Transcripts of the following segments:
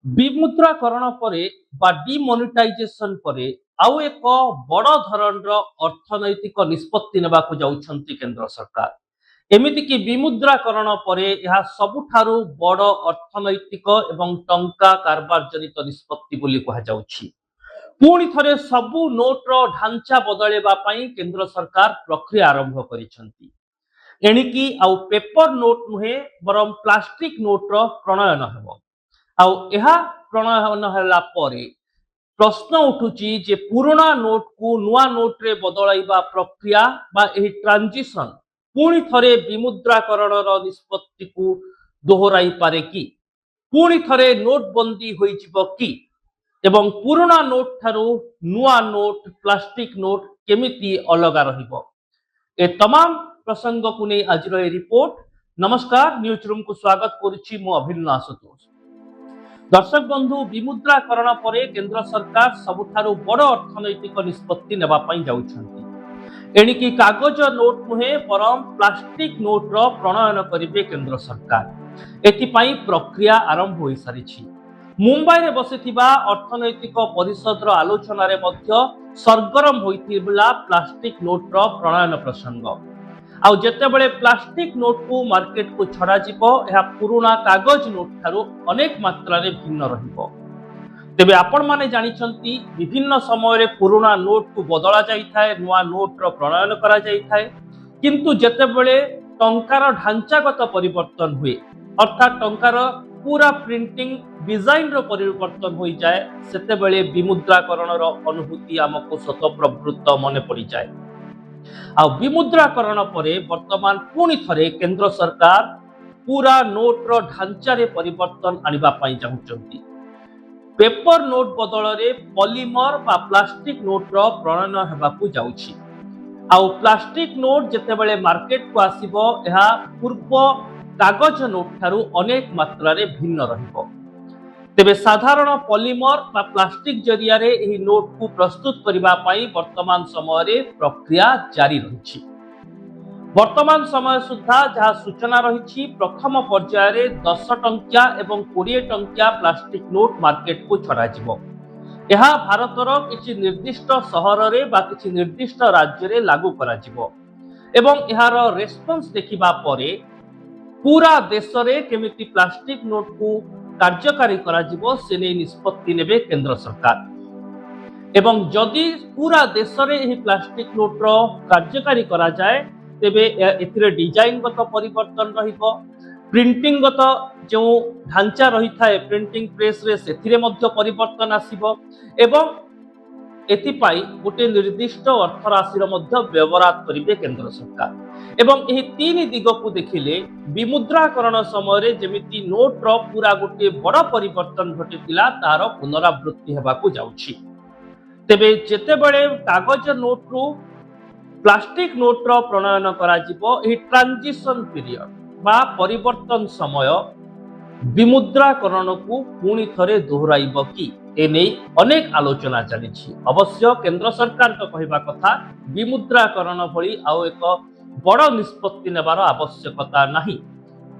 विमुद्राकरण परे बा डिमोनेटाइजेशन परे आउ एक बड़ धरणर अर्थनैतिक निष्पत्ति नेबाकु जाउछंती केंद्र सरकार। एमिति कि विमुद्राकरण परे यह सबुठारु बड़ अर्थनैतिक एवं टंका कारबार जनित निष्पत्ति बोली कहा जाउछि। पुणी थरे सबु नोट्र ढांचा बदलेबा पई केंद्र सरकार प्रक्रिया आरंभ करिसंती। एणिकी आउ पेपर नोट नुहे बरम प्लास्टिक नोट्र प्रणयन हेबो। आउ यह प्रणयन होला परे प्रश्न उठुची जे पुराना नोट को नुआ नोट रे बदलाइबा प्रक्रिया बा एही ट्रांजिशन पुणी थरे विमुद्राकरणर निष्पत्ति को दोहराई पारे कि पुणी थरे नोटबंदी होइजिबो कि एवं पुराना नोट थारु नुआ नोट प्लास्टिक नोट केमिति अलगा रहिबो। ए तमाम प्रसंग को नै आज रो रिपोर्ट। नमस्कार, न्यूज रूम को स्वागत करुछि मु अभिन्न आशुतोष। दर्शक बंधु, विमुद्राकरण परे केंद्र सरकार सबुठारु बड़ अर्थनैतिक निष्पत्ति नेबा पई जाउछंती। एणिकी कागज नोट नुहे बरम प्लास्टिक नोट रो प्रणयन करिवे केंद्र सरकार। एथि पई प्रक्रिया आरंभ होई सारिछि। मुंबई रे बसिथिबा अर्थनैतिक परिषद रो आलोचना रे मध्य सरगरम होइथिबला प्लास्टिक नोट रो प्रणयन प्रसंग। आउ जेते बेले प्लास्टिक नोट को मार्केट को छड़ा जिवो एहा पुराना कागज नोट थारु अनेक मात्रा रे भिन्न रहिबो। तेबे आपण माने जानिछंती विभिन्न समय रे पुराना नोट को बदला जाई थाए, नुआ नोट रो प्रणयन करा जाई थाए, किंतु जेते बेले टंकार ढांचागत परिवर्तन हुए अर्थात टंकार पूरा प्रिंटिंग डिजाइन रो परिवर्तन होई जाए सेते बेले विमुद्राकरण रो अनुभूति हमको स्वतःप्रवृत्त मने पड़ी जाए। आ विमुद्राकरण परे वर्तमान पुणी थरे केंद्र सरकार पूरा नोट रो ढांचा रे परिवर्तन आनिबा पई चाहुचंती। पेपर नोट बदल रे पॉलीमर बा प्लास्टिक नोट रो प्रणयन हेबाकु जाउछि। आउ प्लास्टिक नोट जेते बेले मार्केट को आसीबो एहा पूर्व कागज नोट थारु अनेक मात्रा रे भिन्न रहिबो। तेबे साधारण पॉलीमर बा प्लास्टिक जरिया रे एही नोट को प्रस्तुत करिबा पई वर्तमान समय रे प्रक्रिया जारी रहिछि। वर्तमान समय सुद्धा जहा सूचना रहिछि प्रथम पर्याय रे 10 टंकिया एवं 20 टंकिया प्लास्टिक नोट मार्केट को छड़ा जिवो। एहा भारतर किछि निर्दिष्ट सहर रे बा किछि निर्दिष्ट राज्य रे लागू करा जिवो एवं एहार रेस्पॉन्स देखिबा परे पूरा देश रे केमिति प्लास्टिक नोट को कार्यकारी करा जिवो से नै निष्पत्ति नेबे केंद्र सरकार। एवं जदि पूरा देश रे एही प्लास्टिक नोट रो कार्यकारी करा जाए तेबे एथिरे डिजाइन गत परिवर्तन रहिबो, प्रिंटिंग गत जो ढांचा रही थाए प्रिंटिंग प्रेस रे सेथिरे मध्य परिवर्तन आसीबो एवं एथिपाई गोटे निर्दिष्ट अर्थराशि मध्य व्यवहार करिवे केंद्र सरकार। एवं एही तीन दिग को देखिले विमुद्राकरण समय रे जेमिति नोट रो पूरा गोटे बड़ परिवर्तन घटितिला तार पुनरावृत्ति हेबाकु जाउछि। तेबे जेते बेले कागज नोट रो प्लास्टिक नोट रो प्रणयन करा जिवो एही ट्रांजिशन पीरियड बा परिवर्तन समय विमुद्राकरण को पुणी थरे दोहराइब कि एने अनेक आलोचना चली। अवश्य केंद्र सरकार तो कहवा कथा विमुद्राकरण भली आउ एक बड़ निष्पत्ति नेबार आवश्यकता नहीं।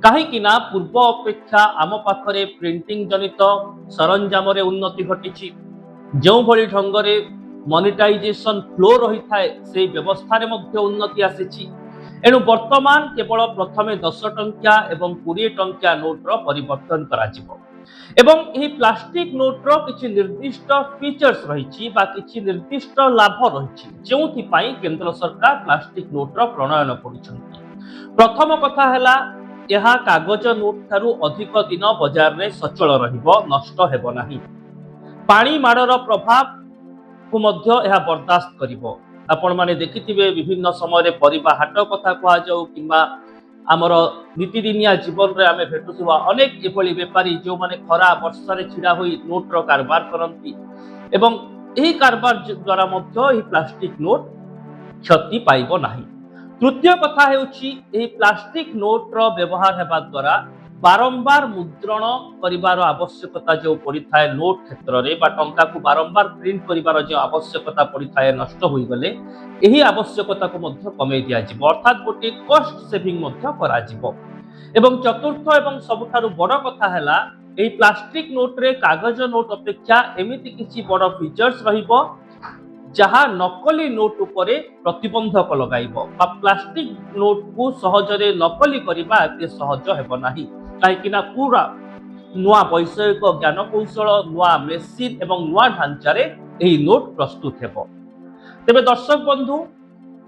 कहीं पूर्व अपेक्षा आम पाखरे प्रिंटिंग जनित सरंजाम रे उन्नति घटी। जो भली ढंग रे मोनेटाइजेशन फ्लो रही थाए से व्यवस्था रे मध्य उन्नति आसीछि। एणु वर्तमान केवल प्रथमे 10 टंकिया एवं 20 टंकिया नोट रो परिवर्तन करा जिवो एवं एही प्लास्टिक नोट रो किछि निर्दिष्ट फीचर्स रहिछि बा किछि निर्दिष्ट लाभ रहिछि जेउथि पई केंद्र सरकार प्लास्टिक नोट रो प्रणयन करिसंति। प्रथम कथा हैला यहा कागज नोट थारु अधिक दिन बाजार रे सचल रहिबो, नष्ट हेबो नाही। पानी माडर प्रभाव को मध्य यहा बर्दाश्त करिवो। आपण माने देखिथिबे विभिन्न समय रे परिबा हाट कथा कहा जाऊ किंबा आमर नीतिदिनिया जीवन रे आमे भेटुथुवा अनेक एभली व्यापारी जो माने खरा वर्षा रे छिड़ा होई नोट रो कारबार करंती एवं एही कारबार द्वारा मध्य एही प्लास्टिक नोट क्षति पाइबो नाही। तृतीय कथा हेउछि एही प्लास्टिक नोट रो व्यवहार हेबा द्वारा बारंबार मुद्रण करिवार आवश्यकता जो पड़ी थाए नोट क्षेत्र रे बा टंका को बारंबार प्रिंट करिवार जो आवश्यकता पड़ी थाए नष्ट होई गले एही आवश्यकता को मध्य कमे दिया जिवो अर्थात गोटे कॉस्ट सेविंग मध्य करा जिवो। एवं चतुर्थ एवं सबुठारु बड़ कथा हैला এই প্লাस्টিक नोट रे कागज नोट अपेक्षा एमिति किछि बड़ फीचर्स रहिबो जहा नकली नोट उपरे प्रतिबंधक लगाइबो बा प्लास्टिक नोट को सहजरे नकली करिबा एते सहज हेबो नाही काहेकिना पूरा नुआ वैषयिक ज्ञान कौशल नुआ मेसिन एवं नुआ ढांचारे एही नोट प्रस्तुत हेबो। तेबे दर्शक बंधु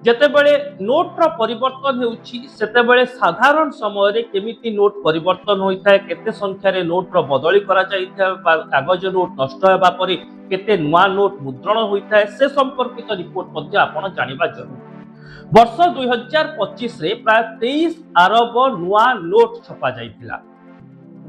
जेतेबेले नोट्र परिवर्तन हेउछि सेतेबेले साधारण समय रे केमिति नोट परिवर्तन होइथाय केते संख्या रे नोट्र बदली करा जाइथाय बा कागज नोट नष्ट हेबा परे केते नुआ नोट मुद्रण होइथाय से संपर्कित रिपोर्ट मध्ये आपण जानिबा जरूरी। वर्ष 2025 रे प्राय 23 अरब नुआ नोट छपा जाइथिला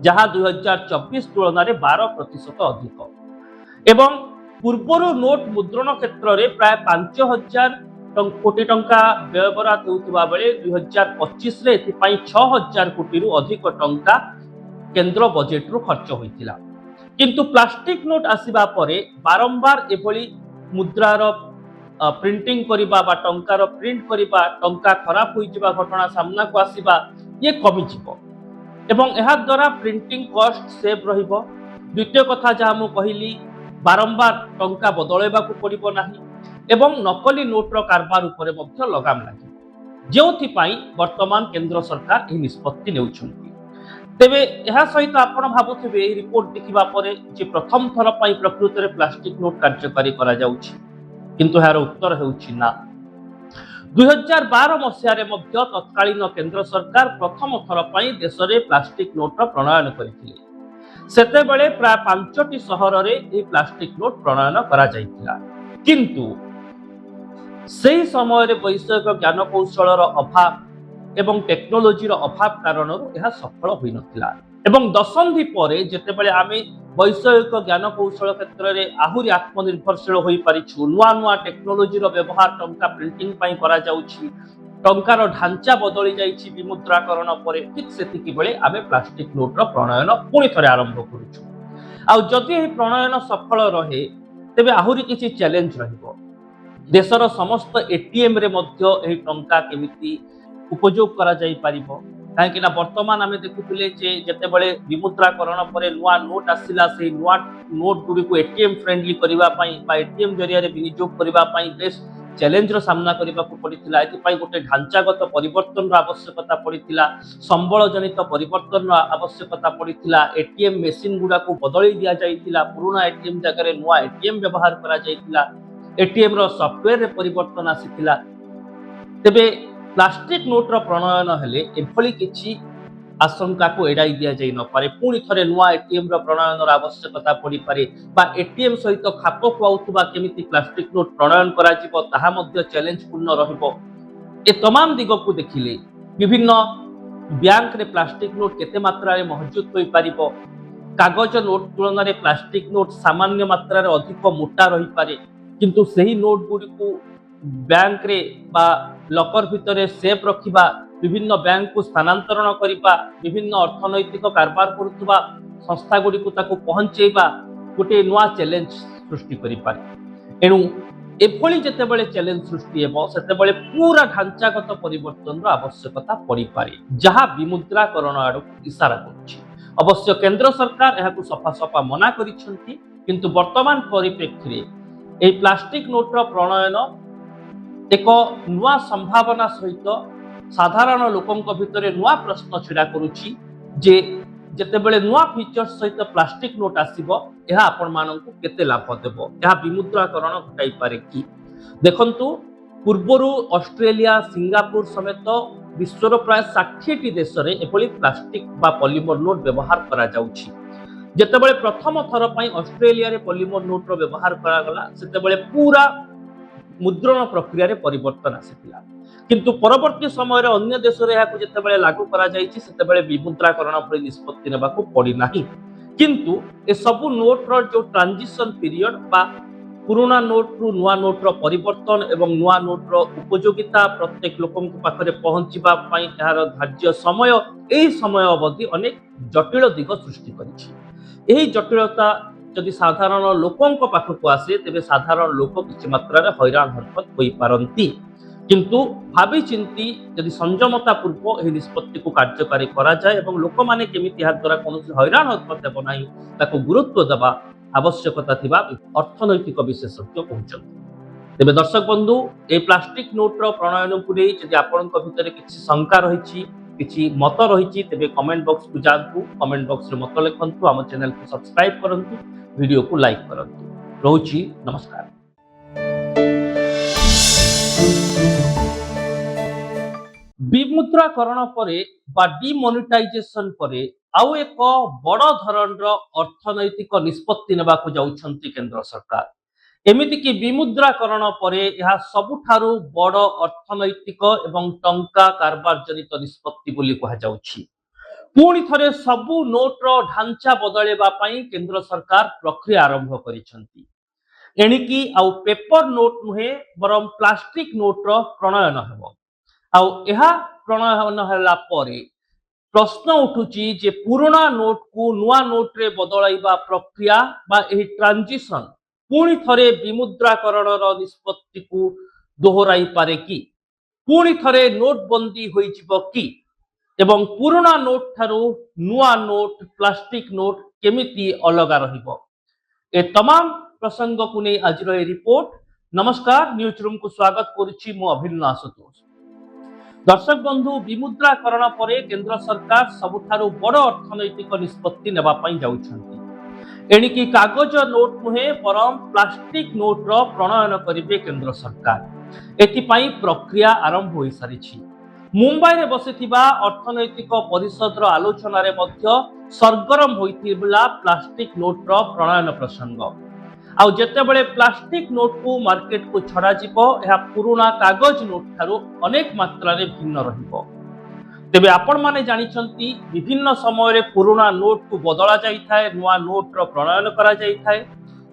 जहा 2024 तुलना रे 12% अधिक एवं पूर्वरु नोट मुद्रण क्षेत्र रे प्राय 5000 कोटी टंका व्ययबराद होउथिबा बेले 2025 रे एथिपाई 6000 कोटी रु अधिक टंका केंद्र बजेट रु खर्च होइतिला। किंतु प्लास्टिक नोट आसीबा परे बारंबार एभली मुद्रार प्रिंटिंग करिबा बा टंकार प्रिंट करिबा टंका खराब होई जिबा घटना सामना को आसीबा ये कमी जिवो एवं एहा द्वारा प्रिंटिंग कॉस्ट सेव रहिबो। द्वितीय कथा जहा मु कहिली बारंबार टंका बदलैबा को पड़िबो नाही एवं नकली नोट्र कारबार उपरे मध्य लगाम लागि जेउथिपाई वर्तमान केंद्र सरकार एही निष्पत्ति नेउछन्ति। तेबे एहा सहित आपण भाबुथिबे एही रिपोर्ट देखिबा परे जे प्रथम थर पई प्रकृति रे प्लास्टिक नोट कार्यकारी करा जाउछि किंतु एहार उत्तर हेउछि ना। 2012 मसिया रे मध्य तत्कालीन केंद्र सरकार प्रथम थर पई देश रे प्लास्टिक नोट प्रणयन करिथिले। सेतेबेले प्राय 5टी सहर रे एही प्लास्टिक नोट प्रणयन करा जाइतिला किंतु सेही समय रे वैषयिक ज्ञान कौशलर अभाव एवं टेक्नोलोजी अभाव कारण यह सफल होई नथिला एवं दशंधि परे जेतेबेले आमे वैषयिक ज्ञान कौशल क्षेत्र रे आहुरी आत्मनिर्भरशील होई परिछु नुआ नुआ टेक्नोलोजी रो व्यवहार टंका प्रिंटिंग पई करा जाउछि टंकार ढांचा बदली जाइछि विमुद्राकरण परे ठीक सेतिकी बेले आमे प्लास्टिक नोट रो प्रणयन पुणी थरे आरंभ करूछु। आ जदि एही प्रणयन सफल रहे तेबे आहुरी किछि चैलेंज रहिबो। देशर समस्त एटीएम रे मध्य एही टंका केमिति उपयोग करा जाई परिबो काहेकि ना वर्तमान आमे देखुथिले जे जेतेबेले विमुद्राकरण परे नुआ नोट आसिला से नुआ नोट गुडी को एटीएम फ्रेंडली करिबा पई बा एटीएम जरिया रे विनियोग करिबा पई बेस चैलेंज रो सामना करिबा को पड़िथिला एति पई गोटे ढांचागत परिवर्तन रो आवश्यकता पड़िथिला संबल जनित परिवर्तन रो आवश्यकता पड़िथिला एटीएम मशीन गुडा को बदली दिया जाइथिला पुराना एटीएम जगह रे नुआ एटीएम व्यवहार करा जाइथिला एटीएम रो सॉफ्टवेयर रे परिवर्तन आसीथिला। तेबे प्लास्टिक नोट रो प्रणयन हेले एभली किछि आशंका को एडाई दिया जाई न पारे पुणी थरे नुआ एटीएम रो प्रणयन रो आवश्यकता पड़ी पारे बा एटीएम सहित खाप खुआउथुबा केमिति प्लास्टिक नोट प्रणयन करा जिवो ताहा मध्य चैलेंज पूर्ण रहिबो। ए तमाम दिग को देखिले विभिन्न बैंक रे प्लास्टिक नोट केते मात्रा रे मौजूद होई पारिबो कागज नोट तुलना रे प्लास्टिक नोट सामान्य मात्रा रे अधिक मोटा रही पारे किंतु सही नोट गुडी को बैंक रे बा लकर भितरे सेफ रखिबा विभिन्न बैंक को स्थानांतरण करिबा विभिन्न अर्थनैतिक कारबार करुवा संस्था गुडी को ताको पहुंचेबा गोटे नुआ चैलेंज सृष्टि करि पारे। एणु एभली जेतेबेले चैलेंज सृष्टि हेबो सेतेबेले पूरा ढांचागत परिवर्तन रो आवश्यकता पड़ी पारे जहा विमुद्राकरण आडो इशारा करुछि। अवश्य केंद्र सरकार एहाकु सफा सफा मना करिसंती किंतु वर्तमान परिप्रेक्षी रे एही प्लास्टिक नोट रो प्रणयन एक नुआ संभावना सहित साधारण लोकंक भितरे नुआ प्रश्न छिड़ा करुछि जे जेतेबेले नुआ फीचर्स सहित प्लास्टिक नोट आसीबो एहा आपण माननकु केते लाभ देबो एहा विमुद्राकरण घटाई पारे कि देखंतु पूर्वरु ऑस्ट्रेलिया सिंगापुर समेत विश्वर प्राय 60टी देश रे एभली प्लास्टिक बा पॉलीमर नोट व्यवहार करा जाउछि। जेतेबेले प्रथम थर पई ऑस्ट्रेलिया रे पॉलीमर नोट रो व्यवहार करा गला सेतेबेले पूरा मुद्रण प्रक्रिया रे परिवर्तन आसीतिला किंतु परवर्ती समय रे अन्य देश रे याकु जेतेबेले लागू करा जाईछि सेतेबेले विमुद्राकरण पर निष्पत्ति नेबाकू पड़ी नाही किंतु ए सब नोट रो जो ट्रांजिशन पीरियड बा पुराना नोट रु नुआ नोट रो परिवर्तन एवं नुआ नोट रो उपयोगिता प्रत्येक लोकन को पाखरे पहुंचीबा पई एहार धार्य समय एही समय अवधि अनेक जटिल दिग सृष्टि करिछि। एही जटिलता जदि साधारण लोकंक पाखक आसे तेबे साधारण लोक किछि मात्रा रे हैरान हरकत होई पारंती। किंतु भावी चिंती यदि संयमता पूर्व यह निष्पत्ति को कार्यकारी करा जाए एवं लोक माने केमिति या द्वारा कोनोसी हैरान हरकत हेबो नाही ताको गुरुत्व देबा आवश्यकता थिबा अर्थनैतिक विशेषज्ञ कहउछन्ति। तेबे दर्शक बंधु ए प्लास्टिक नोट रो प्रणयन को नै जदि आपनक भितर किछि शंका रहिछि किछि मत रहिछि तेबे कमेंट बॉक्स को जांतु कमेंट बॉक्स रे मत लिखंतु हम चैनल को सब्सक्राइब करंतु वीडियो को लाइक करंतु रहउछि नमस्कार। विमुद्राकरण परे बा डिमोनेटाइजेशन परे आउ एक बड़ धरणर अर्थनैतिक निष्पत्ति नेबाकु जाउछन्ति केंद्र सरकार। एमिति कि विमुद्राकरण परे यह सबुठारु बड़ अर्थनैतिक एवं टंका कारबार जनित निष्पत्ति बोली कहा जाउछि। पुणी थरे सबु नोटर ढांचा बदलेबा पई केंद्र सरकार प्रक्रिया आरंभ करिसंति। एणिकी आउ पेपर नोट नुहे बरम प्लास्टिक नोटर प्रणयन हेबो। आउ एहा प्रणयन होला परे प्रश्न उठुची जे पुराना नोट को नुआ नोट रे बदलाइबा प्रक्रिया बा एही ट्रांजिशन पुणी थरे विमुद्राकरण निष्पत्ति को दोहराई पारे कि पुणी थरे नोटबंदी होई जिवो कि एवं पुराना नोट थारू नुआ नोट प्लास्टिक नोट केमिति अलगा रहिबो ए तमाम प्रसंग को नै आज रो रिपोर्ट। नमस्कार, न्यूज रूम को स्वागत करुछि मो अभिन्न आशुतोष। दर्शक बंधु विमुद्राकरण परे केंद्र सरकार सबुठारु बड़ अर्थनैतिक निष्पत्ति नेबा पई जाउछन्ति। एणिकी कागज नोट नुहे बरम प्लास्टिक नोट रो प्रणयन करिवे केंद्र सरकार। एथि पई प्रक्रिया आरंभ होई सारिछि। मुंबई रे बसिथिबा अर्थनैतिक परिषद रो आलोचना रे मध्य सरगरम होइथिबला प्लास्टिक नोट रो प्रणयन प्रसंग। आउ जेतेबेले प्लास्टिक नोट को मार्केट को छड़ा जिवो एहा पुराना कागज नोट थारू अनेक मात्रा रे भिन्न रहिबो। तेबे आपण माने जानिछंती विभिन्न समय रे पुराना नोट को बदला जाई थाए नुआ नोट रो प्रणयन करा जाई थाए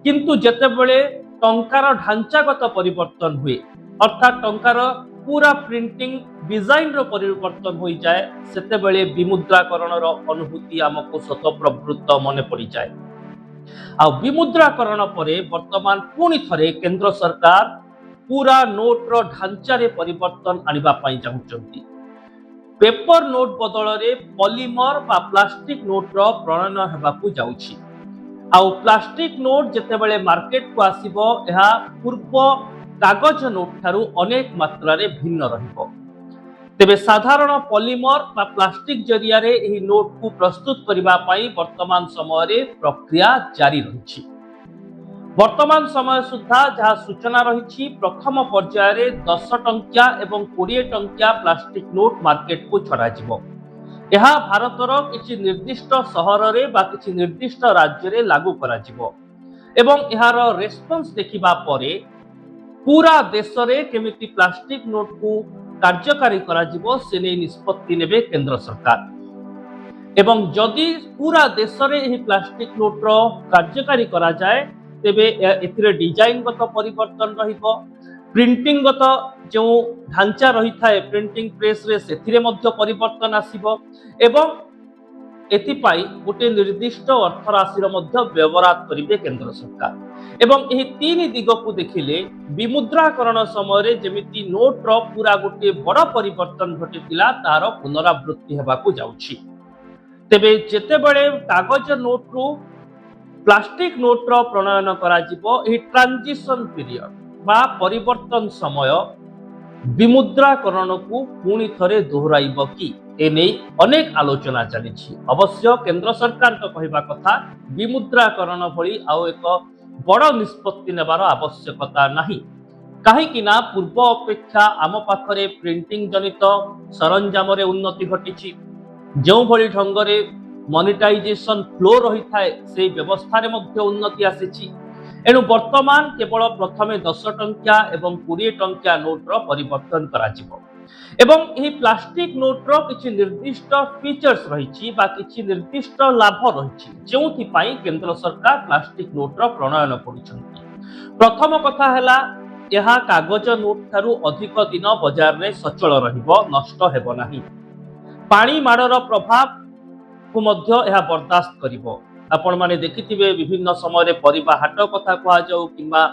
किंतु जेतेबेले टंकार ढांचागत परिवर्तन हुए अर्थात टंकार पूरा प्रिंटिंग डिजाइन रो परिवर्तन होई जाए सेतेबेले विमुद्राकरण रो अनुभूति हमको स्वतःप्रवृत्त मने पड़ी जाए। आ विमुद्राकरण परे वर्तमान पुणी थरे केंद्र सरकार पूरा नोट रो ढांचा रे परिवर्तन आनिबा पई चाहुचंती। पेपर नोट बदल रे पॉलीमर बा प्लास्टिक नोट रो प्रणयन हेबाकू जाउछि। आ प्लास्टिक नोट जेतेबेले मार्केट को आसीबो एहा पूर्व कागज नोट थारू अनेक मात्रा रे भिन्न रहिबो। तेबे साधारण पॉलीमर बा प्लास्टिक जरिया रे एही नोट को प्रस्तुत करिबा पई वर्तमान समय रे प्रक्रिया जारी रहिछि। वर्तमान समय सुद्धा जहा सूचना रहिछि प्रथम पर्याय रे 10 टंकिया एवं 20 टंकिया प्लास्टिक नोट मार्केट को छड़ा जिवो। एहा भारतर किछि निर्दिष्ट सहर रे बा किछि निर्दिष्ट राज्य रे लागू करा जिवो एवं एहार रेस्पॉन्स देखिबा परे पूरा देश रे केमिति प्लास्टिक नोट को कार्यकारी करा जिवो से नै निष्पत्ति नेबे केंद्र सरकार। एवं जदि पूरा देश रे एही प्लास्टिक नोट रो कार्यकारी करा जाए तेबे एथिरे डिजाइन गत परिवर्तन रहिबो। प्रिंटिंग गत जो ढांचा रही थाए प्रिंटिंग प्रेस रे सेथिरे मध्य परिवर्तन आसीबो एवं एथिपाई गोटे निर्दिष्ट अर्थ राशि मध्य व्यवहार करिवे केंद्र सरकार। एवं एही तीन दिग को देखिले विमुद्राकरण समय रे जेमिति नोट रो पूरा गोटे बड़ परिवर्तन घटितिला तार पुनरावृत्ति हेबाकू जाउछि। तेबे जेतेबेले कागज नोट रो प्लास्टिक नोट रो प्रणयन करा जिवो एही ट्रांजिशन पीरियड बा परिवर्तन समय विमुद्राकरण को पुणी थरे दोहराइब कि एने अनेक आलोचना चली। अवश्य केंद्र सरकार तो कहवा कथा विमुद्राकरण भली आउ एक बड़ निष्पत्ति नेबार आवश्यकता नहीं कहीं पूर्व अपेक्षा आम पाखरे प्रिंटिंग जनित सरंजाम रे उन्नति घटी जो भली ढंग रे मोनेटाइजेशन फ्लो रही थाए से व्यवस्था रे मध्य उन्नति आसीछि। एणु वर्तमान केवल प्रथमे 10 टंकिया एवं 20 टंकिया नोट रो परिवर्तन करा जिवो एवं एही प्लास्टिक नोट रो किछि निर्दिष्ट फीचर्स रहिछि बा किछि निर्दिष्ट लाभ रहिछि जेउथि पई केंद्र सरकार प्लास्टिक नोट रो प्रणयन करिसंति। प्रथम कथा हैला यहा कागज नोट थारू अधिक दिन बाजार रे सचल रहिबो नष्ट हेबो नाही। पानी माडर प्रभाव को मध्य यहा बर्दाश्त करिबो। आपण माने देखिथिबे विभिन्न समय रे परिबा हाट कथा कहा जाऊ किंबा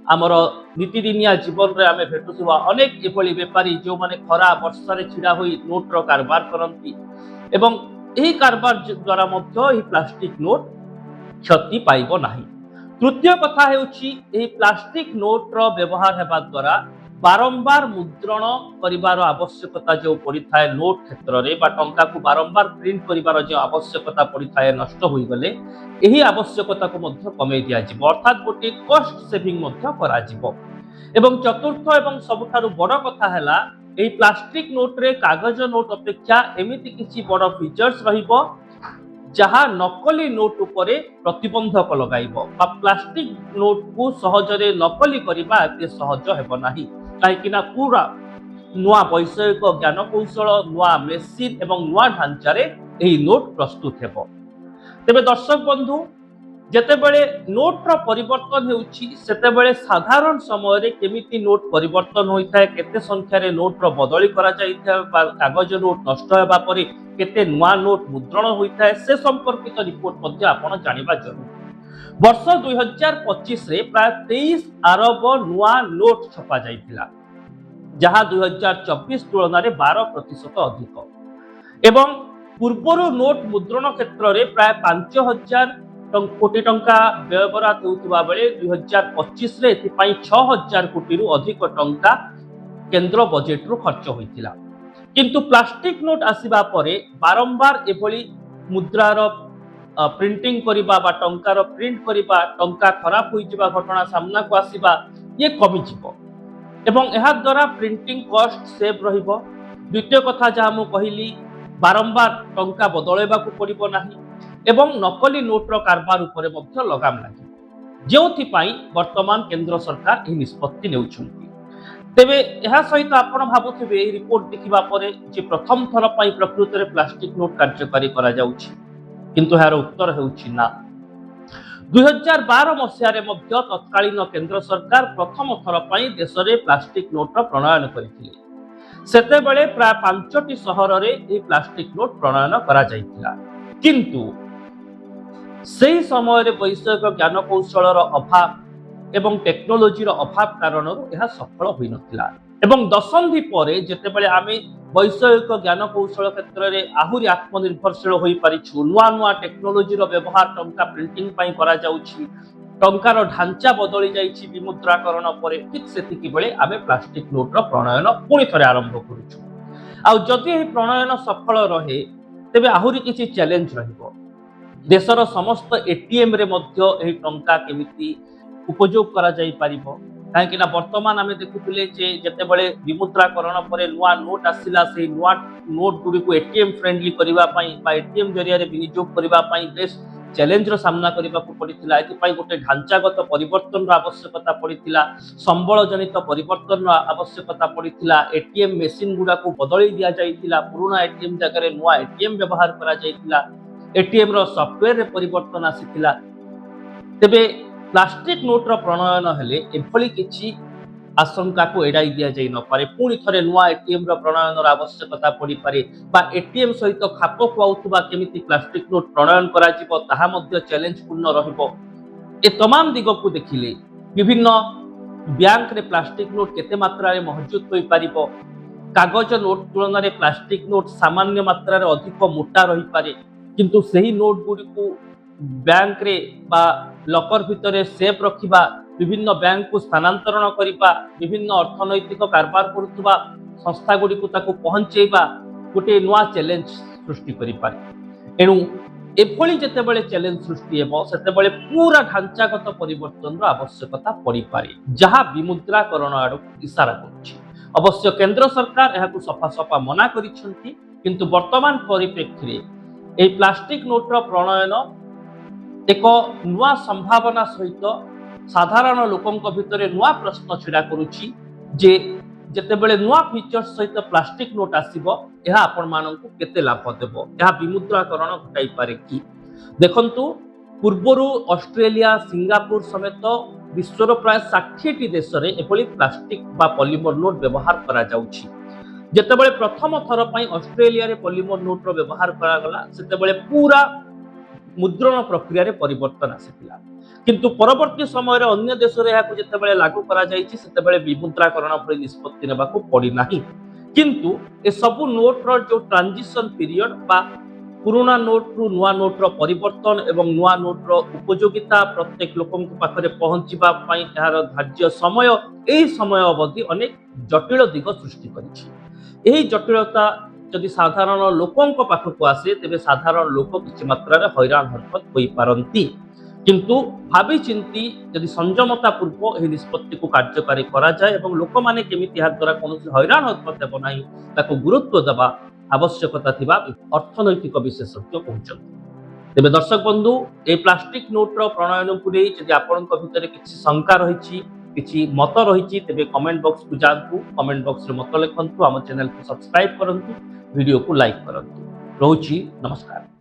आमर नीतिदिनिया जीवन में आम भेटुवा अनेक एभली बेपारी जो माने खरा वर्षा छिड़ा हुई नोट्र कारबार करती एवं यही कारबार द्वारा प्लास्टिक नोट क्षति पाइब नाही। तृतीय कथा हेउछि एही प्लास्टिक नोट्र व्यवहार हेबा द्वारा बारंबार मुद्रण करिवार आवश्यकता जो पड़िथाए नोट क्षेत्र रे बा टंका को बारंबार प्रिंट करिवार जो आवश्यकता पड़िथाए नष्ट होई गले एही आवश्यकता को मध्य कमे दिया जिवो अर्थात गोटे कॉस्ट सेविंग मध्य करा जिवो। एवं चतुर्थ एवं सबुठारु बड़ कथा हैला एही प्लास्टिक नोट रे कागज नोट अपेक्षा एमिति किछि बड़ फीचर्स रहिबो जहाँ नकली नोट उपरे प्रतिबंधक लगाइबो बा प्लास्टिक नोट को सहजरे नकली करिबा एते सहज हेबो नाही काहेकिना पूरा नुआ वैषयिक ज्ञान कौशल नुआ मेसिन एवं नुआ ढांचारे एही नोट प्रस्तुत हेबो। तेबे दर्शक बंधु जेतेबेले नोट्र परिवर्तन हेउछि सेतेबेले साधारण समय रे केमिति नोट परिवर्तन होइथाय केते संख्या रे नोट्र बदली करा जाइथाय बा कागज नोट नष्ट हेबा परे केते नुआ नोट मुद्रण होइथाय से संपर्कित रिपोर्ट मध्ये आपण जानिबा जरूरी। वर्ष 2025 रे प्राय 23 अरब नुआ नोट छपा जाइतिला जहाँ 2024 तुलना रे 12% अधिक एवं पूर्वरु नोट मुद्रण क्षेत्र रे प्राय 5000 कोटी टंका व्ययबराद होउथिबा बेले 2025 रे एथिपाई 6000 कोटी रु अधिक टंका केंद्र बजेट रु खर्च होइतिला। किंतु प्लास्टिक नोट आसीबा परे बारंबार एभली मुद्रार प्रिंटिंग करिबा बा टंकार प्रिंट करिबा टंका खराब होई जिबा घटना सामना को आसीबा ये कमी जिवो एवं एहा द्वारा प्रिंटिंग कॉस्ट सेव रहिबो। द्वितीय कथा जहा मु कहिली बारंबार टंका बदलैबा को पड़िबो नाही एवं नकली नोट्र कारबार उपरे मध्य लगाम लागि जेउथि पई वर्तमान केंद्र सरकार एही निष्पत्ति नेउछन्ति। तेबे एहा सहित आपण भाबुथिबे एही रिपोर्ट देखिबा परे जे प्रथम थर पई प्रकृति रे प्लास्टिक नोट कार्यकारी करा जाउछि किंतु एहार उत्तर हेउछि ना। 2012 मसिया रे मध्य तत्कालीन केंद्र सरकार प्रथम थर पई देश रे प्लास्टिक नोट प्रणयन करिथिले सेतेबेले प्राय 5टी सहर रे एही प्लास्टिक नोट प्रणयन करा जाइतिला किंतु सेही समय रे वैषयिक ज्ञान कौशलर अभाव एवं टेक्नोलोजी अभाव कारण यह सफल होई नथिला एवं दशंधि परे जेतेबेले आमे वैषयिक ज्ञान कौशल क्षेत्र रे आहुरी आत्मनिर्भरशील होई परिछु नुआ नुआ टेक्नोलोजी व्यवहार टंका प्रिंटिंग पई करा जाउछि टंकार ढांचा बदली जाइछि विमुद्राकरण परे ठीक सेतिकी बेले आमे प्लास्टिक नोट रो प्रणयन पुणी थरे आरंभ करूछु। आ जदि एही प्रणयन सफल रहे तेबे आहुरी किछि चैलेंज रहिबो देशर समस्त एटीएम रे मध्य एही टंका केमिति उपयोग करा जाई परिबो काहेकि ना वर्तमान आमे देखुतिले जे जेतेबेले विमुद्राकरण परे नुआ नोट आसिला से नुआ नोट गुडी को एटीएम फ्रेंडली करिबा पई बा एटीएम जरिया रे विनियोग करिबा पई बेस चैलेंज रो सामना करिबा को पड़िथिला एति पई गोटे ढांचागत परिवर्तन रो आवश्यकता पड़िथिला संबल जनित परिवर्तन रो आवश्यकता पड़िथिला एटीएम मशीन गुडा को बदली दिया जाइथिला पुराना एटीएम जगह रे नुआ एटीएम व्यवहार करा जाइथिला एटीएम रो सॉफ्टवेयर रे परिवर्तन आसीथिला। तेबे प्लास्टिक नोट रो प्रणयन हेले एभली किछि आशंका को एडाई दिया जाई न पारे पुणी थरे नुआ एटीएम रो प्रणयन रो आवश्यकता पड़ी पारे बा एटीएम सहित खाप खुआउथबा केमिति प्लास्टिक नोट प्रणयन करा जिवो ताहा मध्ये चैलेंज पूर्ण रहिबो। ए तमाम दिग को देखिले विभिन्न बैंक रे प्लास्टिक नोट केते मात्रा रे मौजूद होई पारिबो कागज नोट तुलना रे प्लास्टिक नोट सामान्य मात्रा रे अधिक मोटा रही पारे किंतु सही नोट गुडी को बैंक रे बा लकर भितरे सेफ रखिबा विभिन्न बैंक को स्थानांतरण करिबा विभिन्न अर्थनैतिक कारबार करुवा संस्था गुडी को ताको पहुंचेबा गोटे नुआ चैलेंज सृष्टि करि पारे। एणु एभली जेतेबेले चैलेंज सृष्टि हेबो सेतेबेले पूरा ढांचागत परिवर्तन रो आवश्यकता पड़ी पारे जहा विमुद्राकरण आड़ इशारा करुछि। अवश्य केंद्र सरकार एहाकु सफा सफा मना करिसेंती किंतु वर्तमान परिप्रेक्षी रे एही प्लास्टिक नोट रो प्रणयन एक नुआ संभावना सहित साधारण लोकंक भितरे नुआ प्रश्न छिड़ा करुछि जे जेतेबेले नुआ फीचर्स सहित प्लास्टिक नोट आसीबो एहा आपण माननकु केते लाभ देबो एहा विमुद्राकरण घटाई पारे कि देखंतु पूर्वरु ऑस्ट्रेलिया सिंगापुर समेत विश्वर प्राय 60टी देश रे एभली प्लास्टिक बा पॉलीमर नोट व्यवहार करा जाउछि। जेतेबेले प्रथम थर पई ऑस्ट्रेलिया रे पॉलीमर नोट रो व्यवहार करा गला सेतेबेले पूरा मुद्रण प्रक्रिया रे परिवर्तन आसीथिला किंतु परवर्ती समय अन्य देश जिते लागू करा विमुद्राकरण भली निष्पत्ति नेबा पड़ी नाही। किंतु ए सबु नोट रो जो ट्रांजिशन पीरियड बा पुराना नोट रु नुआ नोट रो परिवर्तन एवं नुआ नोट रो उपयोगिता प्रत्येक लोक पाखरे पहुंचीबा पई एहार धार्य समय एही समय अवधि अनेक जटिल दिग सृष्टि करिछि। एही जटिलता जदि साधारण लोकंक पाखक आसे तेबे साधारण लोक किछि मात्रा हैरान हरकत होई पारंती। किंतु भावी चिंती यदि संयमता पूर्व एही निष्पत्ति को कार्यकारी करा जाय एवं लोक माने केमिति या द्वारा कोनोसी हैरान हरकत हेबो नाही ताको गुरुत्व देबा आवश्यकता थिबा अर्थनैतिक विशेषज्ञ कहउछन्ति। तेबे दर्शक बंधु ए प्लास्टिक नोट रो प्रणयन को नै यदि आपनक भितरे किछि शंका रहिछि किछि मत रहिछि तेबे कमेंट बॉक्स को जानतु, कमेंट बॉक्स रे मत लिखंतु, हम चैनल को सब्सक्राइब करंतु, वीडियो को लाइक करंतु। रहउछि नमस्कार।